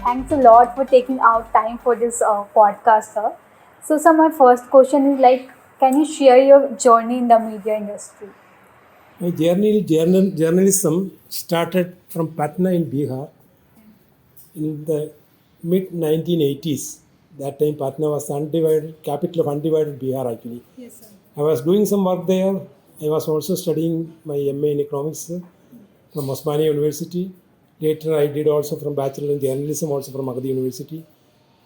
Thanks a lot for taking out time for this podcast, sir. So, my first question is like, can you share your journey in the media industry? My journalism started from Patna in Bihar in the mid 1980s. That time Patna was undivided capital of undivided Bihar actually. Yes, sir. I was doing some work there. I was also studying my MA in economics from Osmania University. Later I did also from Bachelor in Journalism also from Magadhi University.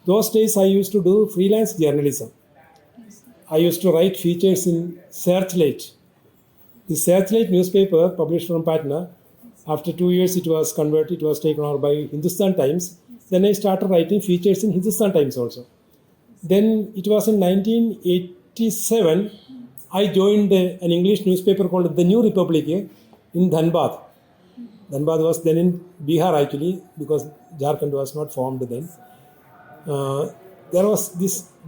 Those days I used to do freelance journalism. I used to write features in Searchlight. The Searchlight newspaper published from Patna. After 2 years it was converted, it was taken over by Hindustan Times. Then I started writing features in Hindustan Times also. Then it was in 1987, I joined an English newspaper called The New Republic in Dhanbad. Dhanbad was then in Bihar actually because Jharkhand was not formed then. There was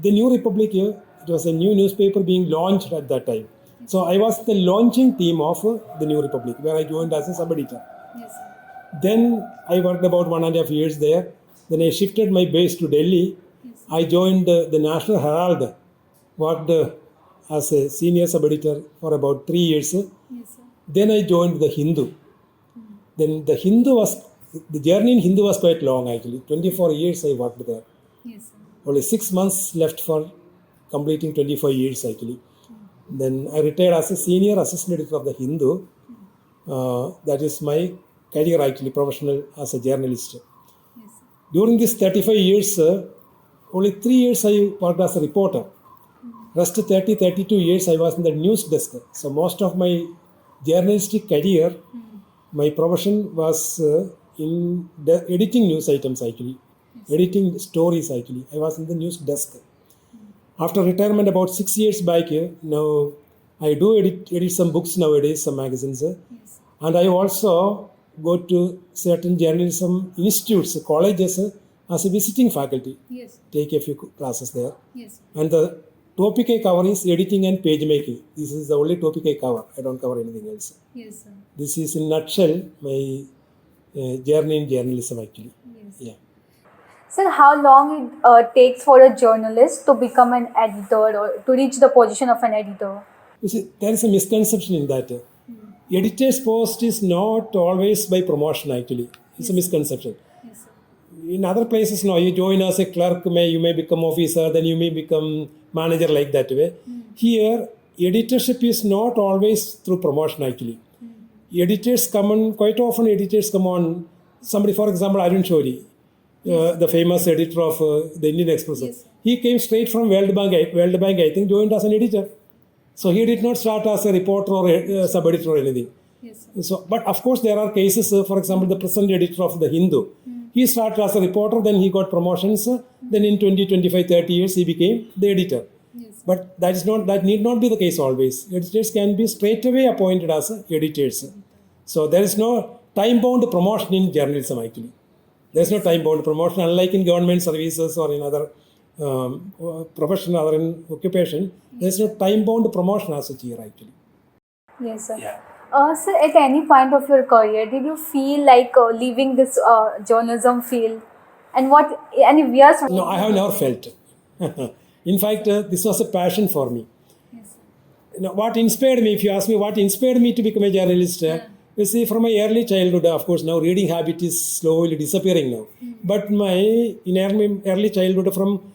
The New Republic here. It was a new newspaper being launched at that time. So I was the launching team of The New Republic where I joined as a sub-editor. Yes, sir. Then I worked about 1.5 years there. Then I shifted my base to Delhi. Yes. I joined the National Herald, worked as a senior sub-editor for about 3 years. Yes, sir. Then I joined the Hindu. Then the journey in Hindu was quite long actually. 24 years I worked there. Yes, sir. Only 6 months left for completing 25 years actually. Then I retired as a senior assistant editor of the Hindu. That is my career actually, professional as a journalist. Yes, sir. During these 35 years, only 3 years I worked as a reporter. Rest 32 years I was in the news desk. So most of my journalistic career, my profession was in editing news items actually, editing stories actually. I was in the news desk. After retirement about 6 years back, now I do edit some books nowadays, some magazines. Yes. And I also go to certain journalism institutes, colleges as a visiting faculty. Yes. Take a few classes there. Yes. And the topic I cover is editing and page making. This is the only topic I cover. I don't cover anything else. Yes, sir. This is in nutshell my journey in journalism actually. Yes. Yeah. Sir, how long it takes for a journalist to become an editor or to reach the position of an editor? You see, there is a misconception in that. Editor's post is not always by promotion actually. It's a misconception. Yes, sir. In other places, no, you join as a clerk, you may become officer, then you may become manager like that way. Here, editorship is not always through promotion actually. Editors come on, quite often editors come on, somebody, for example, Arun Shori, the famous editor of the Indian Express. Yes. He came straight from World Bank, I think, joined as an editor. So he did not start as a reporter or a sub-editor or anything. Yes, sir. So, but of course, there are cases, for example, the present editor of the Hindu. He started as a reporter, then he got promotions. Then in 20, 25, 30 years, he became the editor. Yes. But that need not be the case always. Editors can be straight away appointed as editors. So there is no time-bound promotion in journalism actually. There is no time-bound promotion, unlike in government services or in other profession, other in occupation. There is no time-bound promotion as such here actually. Yes, sir. Yeah. Sir, at any point of your career, did you feel like leaving this journalism field? And what any years? No, I have never felt. In fact, this was a passion for me. Yes. What inspired me, if you ask me what inspired me to become a journalist, you see, from my early childhood, of course, now reading habit is slowly disappearing now. But in early childhood, from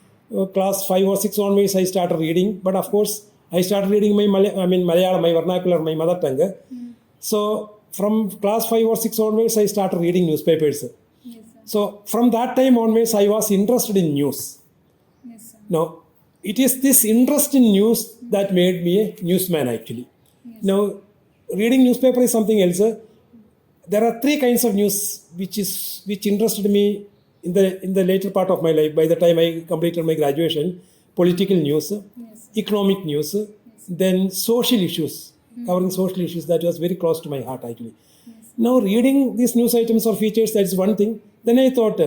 class 5 or 6 onwards, I started reading. But of course, I started reading my Malayalam, my vernacular, my mother tongue. So from class 5 or 6 onwards, I started reading newspapers. Yes, sir. So from that time onwards, I was interested in news. Yes, sir. Now, it is this interest in news that made me a newsman actually. Yes. Now, reading newspaper is something else. There are 3 kinds of news which interested me in the later part of my life. By the time I completed my graduation, political news, Yes. economic news, then social issues, covering social issues. That was very close to my heart actually. Yes. Now, reading these news items or features, that is one thing. Then I thought,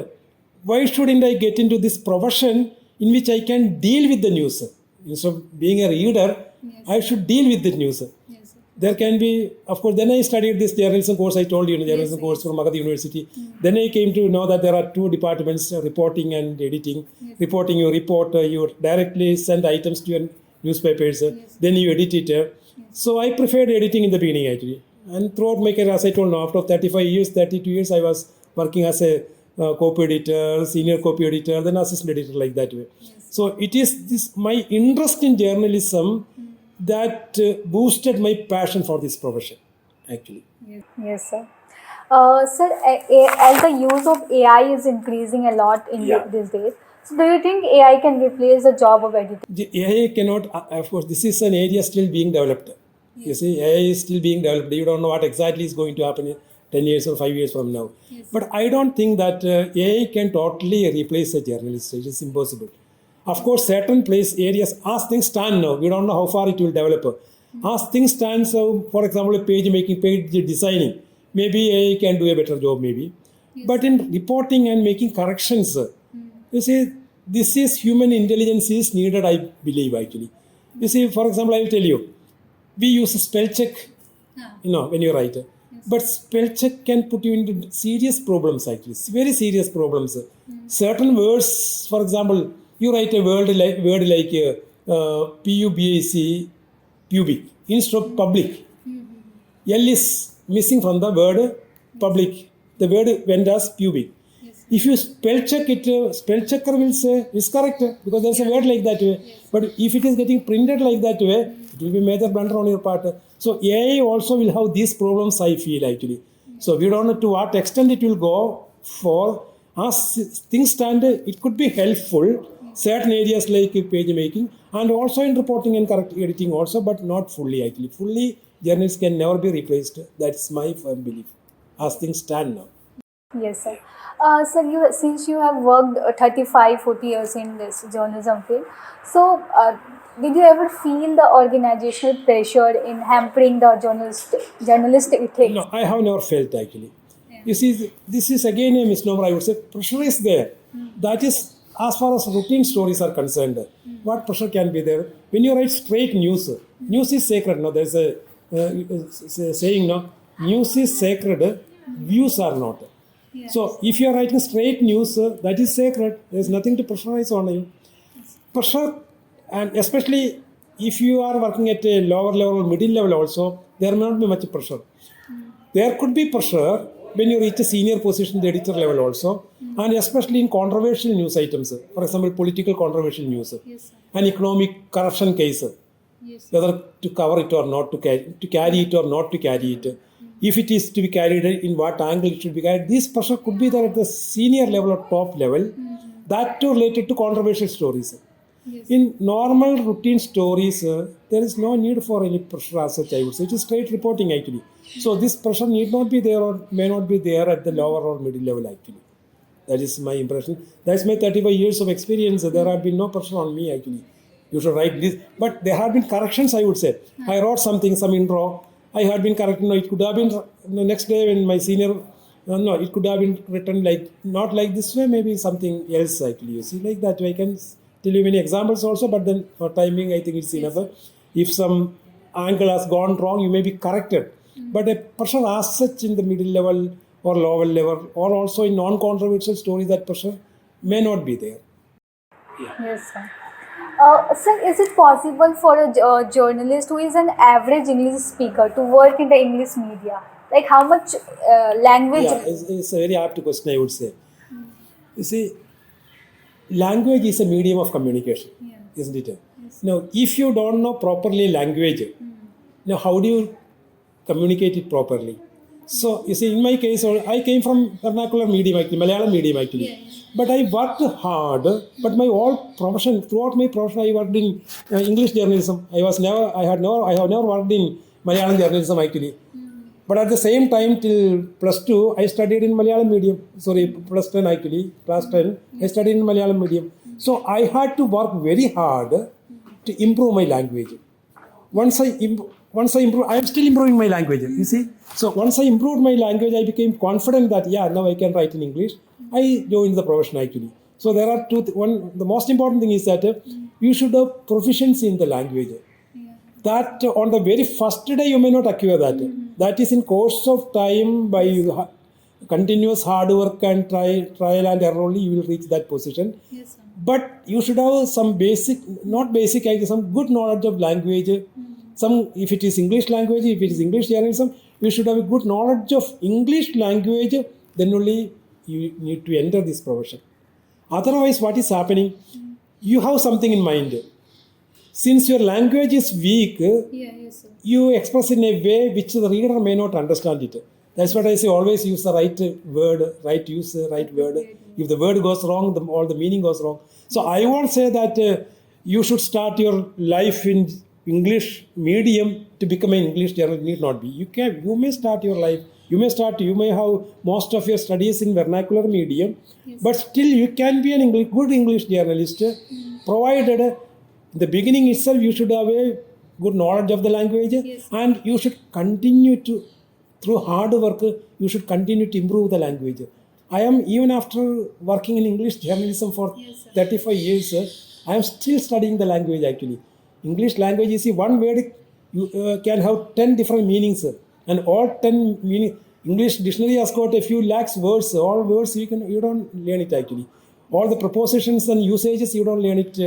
why shouldn't I get into this profession in which I can deal with the news? Instead of being a reader, Yes. I should deal with the news. Yes, sir. there can be, of course, then I studied this journalism course, I told you, journalism course from Magadhi University. Then I came to know that there are two departments, reporting and editing. Reporting, you report, you directly send items to your newspapers, then you edit it. So I preferred editing in the beginning actually. And throughout my career, as I told now, after 35 years, 32 years, I was working as a copy editor, senior copy editor, then assistant editor, like that way. So it is this my interest in journalism that boosted my passion for this profession, actually. Yes, sir. Sir, as the use of AI is increasing a lot in these days, so do you think AI can replace the job of editing? The AI cannot, of course, this is an area still being developed. You see, AI is still being developed. You don't know what exactly is going to happen in 10 years or 5 years from now. But I don't think that AI can totally replace a journalist. It is impossible. Of course, certain place areas, as things stand now, we don't know how far it will develop. As things stand, so for example, page making, page designing, maybe AI can do a better job, maybe. But in reporting and making corrections, you see, this is human intelligence is needed, I believe, actually. You see, for example, I will tell you, we use a spell check, when you write. But spell check can put you into serious problems, actually, very serious problems. Certain words, for example, you write a word like PUBIC, pubic, instead of public. L is missing from the word public. The word went as pubic. If you spell check it, spell checker will say it's correct because there's a word like that way. But if it is getting printed like that way, it will be major blunder on your part. So AI also will have these problems, I feel, actually. So we don't know to what extent it will go for. As things stand, it could be helpful. Certain areas like page making and also in reporting and correct editing also, but not fully, actually. Fully, journalists can never be replaced. That's my firm belief as things stand now. Yes, sir. Sir, since you have worked 40 years in this journalism field, so did you ever feel the organizational pressure in hampering the journalistic ethics? No, I have never felt, actually. You see, this is again a misnomer, I would say. Pressure is there. That is, as far as routine stories are concerned, what pressure can be there? When you write straight news, news is sacred. No, there's a saying, no, news is sacred, views are not. So if you are writing straight news, that is sacred. There's nothing to pressurize on you. Pressure, and especially if you are working at a lower level, middle level also, there may not be much pressure. There could be pressure when you reach a senior position, the editor level also, and especially in controversial news items. For example, political controversial news, an economic corruption case, whether to cover it or not, to carry it or not to carry it. If it is to be carried, in what angle it should be carried. This pressure could be there at the senior level or top level, that too related to controversial stories. In normal routine stories, there is no need for any pressure as such, I would say. It is straight reporting, actually. So this pressure need not be there or may not be there at the lower or middle level, actually. That is my impression. That's my 35 years of experience. There have been no pressure on me, actually. You should write this. But there have been corrections, I would say. I wrote something, some intro. I had been corrected. No, it could have been the next day when my senior, no, it could have been written like, not like this way, maybe something else, actually. You see, like that way. I can tell you many examples also, but then for timing, I think it's enough. If some angle has gone wrong, you may be corrected. But a pressure as such in the middle level or lower level, or also in non-controversial stories, that pressure may not be there. Yes, sir. Sir, is it possible for a journalist who is an average English speaker to work in the English media? Like how much language? Yeah, it's a very apt question, I would say. You see, language is a medium of communication, isn't it? Now, if you don't know properly language, now how do you communicate it properly? So, you see, in my case, I came from vernacular medium, actually, Malayalam medium, actually. But I worked hard, but my whole profession, throughout my profession, I worked in English journalism. I have never worked in Malayalam journalism, actually. But at the same time, till plus 2, I studied in Malayalam medium. Sorry, plus 10 actually, class 10. I studied in Malayalam medium. So I had to work very hard to improve my language. Once I improve, I am still improving my language, you see. So once I improved my language, I became confident that, now I can write in English. I joined the profession, actually. So there are the most important thing is that you should have proficiency in the language. that on the very first day you may not acquire that. That is in course of time by continuous hard work and trial and error only you will reach that position. Yes, sir. But you should have some basic, not basic, some good knowledge of language. Some, if it is English language, if it is English journalism, you should have a good knowledge of English language. Then only you need to enter this profession. Otherwise, what is happening? You have something in mind. Since your language is weak, Yes, sir. you express in a way which the reader may not understand it. That's what I say, always use the right word, right use, right word. If the word goes wrong, all the meaning goes wrong. So I won't say that you should start your life in English medium to become an English journalist. Need not be. You may start your life. You may have most of your studies in vernacular medium, but still you can be an good English journalist, provided in the beginning itself you should have a good knowledge of the language, and you should continue to, through hard work, you should continue to improve the language. I am, even after working in English journalism for 35 years, I am still studying the language actually. English language, you see, one word you can have 10 different meanings, and all 10 meaning. English dictionary has got a few lakhs words. All words you don't learn it actually. All the prepositions and usages you don't learn it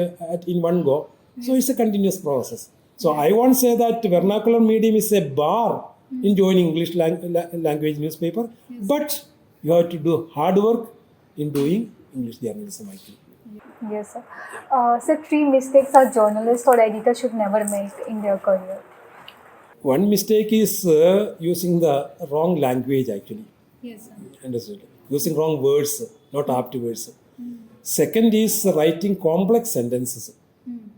in one go. So it's a continuous process. So I won't say that vernacular medium is a bar in joining English language newspaper, but you have to do hard work in doing English journalism actually. Yes, sir. So 3 mistakes a journalist or editor should never make in their career. One mistake is using the wrong language actually. Yes, sir. Understood. Using wrong words, not apt words. Second is writing complex sentences.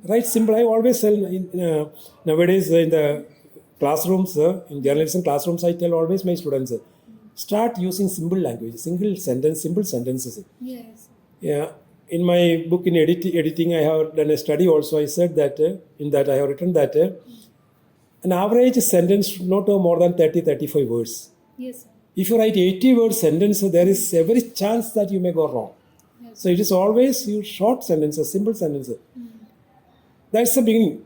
Write simple. I always tell nowadays in the classrooms, in journalism classrooms, I tell always my students, start using simple language, simple sentences. Yes. Yeah. In my book in editing, I have done a study also. I said that in that I have written that an average sentence should not have more than 30-35 words. Yes, sir. If you write 80 word sentence, there is every chance that you may go wrong. Yes. So it is always use short sentences, simple sentences. That's the beginning.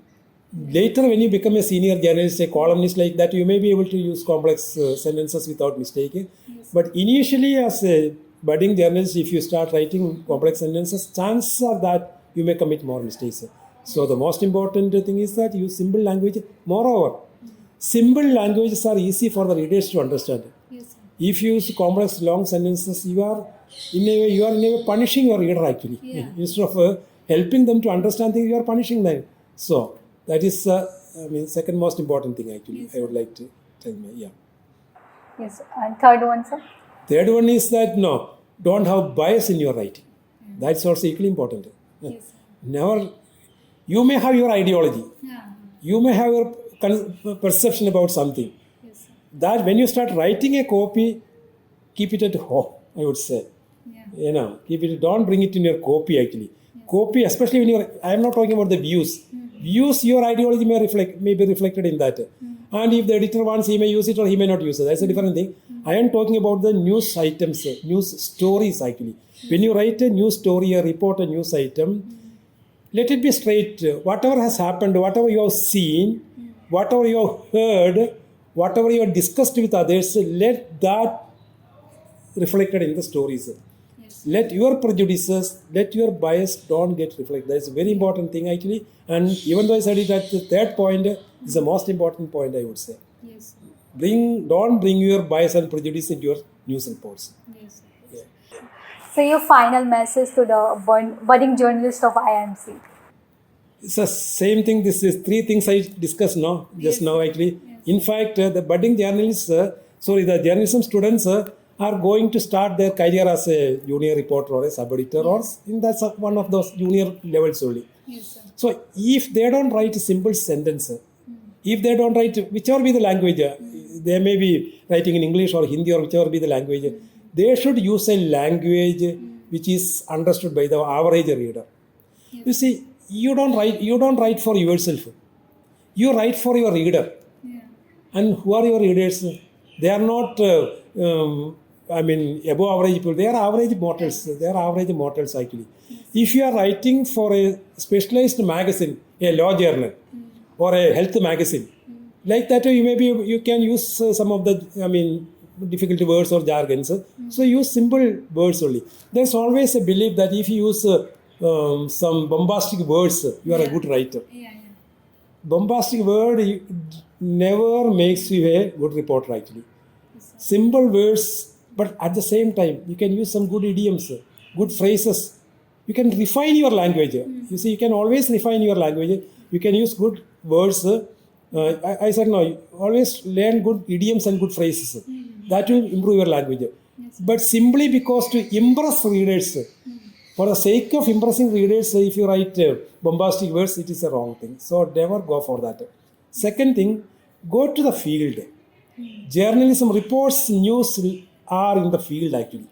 Later, when you become a senior journalist, a columnist like that, you may be able to use complex sentences without mistake. Yes. But initially, as a budding journalist, if you start writing complex sentences, chances are that you may commit more mistakes. So the most important thing is that use simple language. Moreover, simple languages are easy for the readers to understand. Yes, sir. If you use complex long sentences, you are in a way punishing your reader actually. Yeah. Instead of helping them to understand things, you are punishing them. So that is second most important thing actually. Yes, I would like to tell me. Yeah. Yes, sir. And third one, sir. Third one is that don't have bias in your writing. That's also equally important. Yes, sir. Never. You may have your ideology. Yeah. You may have your perception about something. Yes, sir. That when you start writing a copy, keep it at home, I would say. Yeah. Keep it. Don't bring it in your copy actually. Copy, especially when I am not talking about the views. Views, your ideology may be reflected in that. And if the editor wants, he may use it or he may not use it. That's a different thing. I am talking about the news items, news stories actually. When you write a news story, a report, a news item, let it be straight. Whatever has happened, whatever you have seen, whatever you have heard, whatever you have discussed with others, let that reflected in the stories. Yes. Let your prejudices, let your bias don't get reflected. That's a very important thing actually. And even though I said it at the third point, is the most important point I would say. Yes. Don't bring your bias and prejudice into your news reports. Yes. Yeah. So your final message to the budding journalist of IMC. It's the same thing. This is 3 things I discussed just now actually. Yes. In fact, the budding journalists, the journalism students are going to start their career as a junior reporter or a sub-editor or that's one of those junior levels only. Yes, sir. So if they don't write a simple sentence, if they don't write whichever be the language, they may be writing in English or Hindi or whichever be the language, they should use a language which is understood by the average reader. Yes. You see, you don't write for yourself. You write for your reader. Yeah. And who are your readers? They are not above average people. They are average mortals. They are average mortals actually. If you are writing for a specialized magazine, a law journal, or a health magazine. Like that, you can use some of the difficult words or jargons. So use simple words only. There's always a belief that if you use some bombastic words, you are a good writer. Bombastic word never makes you a good reporter actually. Simple words, but at the same time, you can use some good idioms, good phrases. You can refine your language. You see, you can always refine your language. You can use good words. I said no, always learn good idioms and good phrases. That will improve your language. But simply because to impress readers, for the sake of impressing readers, if you write bombastic words, it is a wrong thing. So never go for that. Second thing, go to the field. Journalism reports, news are in the field actually.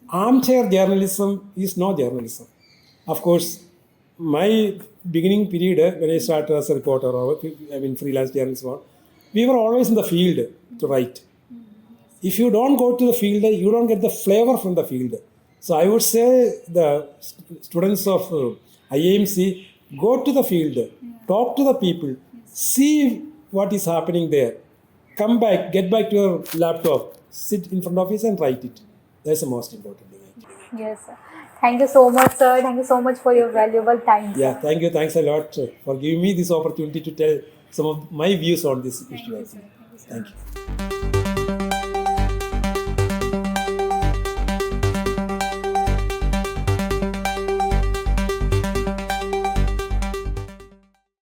Armchair journalism is no journalism. Of course, my beginning period when I started as a reporter or freelance journalism, we were always in the field to write. If you don't go to the field, you don't get the flavor from the field. So I would say the students of IAMC, go to the field, talk to the people, see what is happening there. Come back, get back to your laptop, sit in front of it and write it. That's the most important thing. Yes, sir. Thank you so much, sir. Thank you so much for your valuable time, sir. Yeah, thank you. Thanks a lot for giving me this opportunity to tell some of my views on this issue. Thank you, sir. Thank you.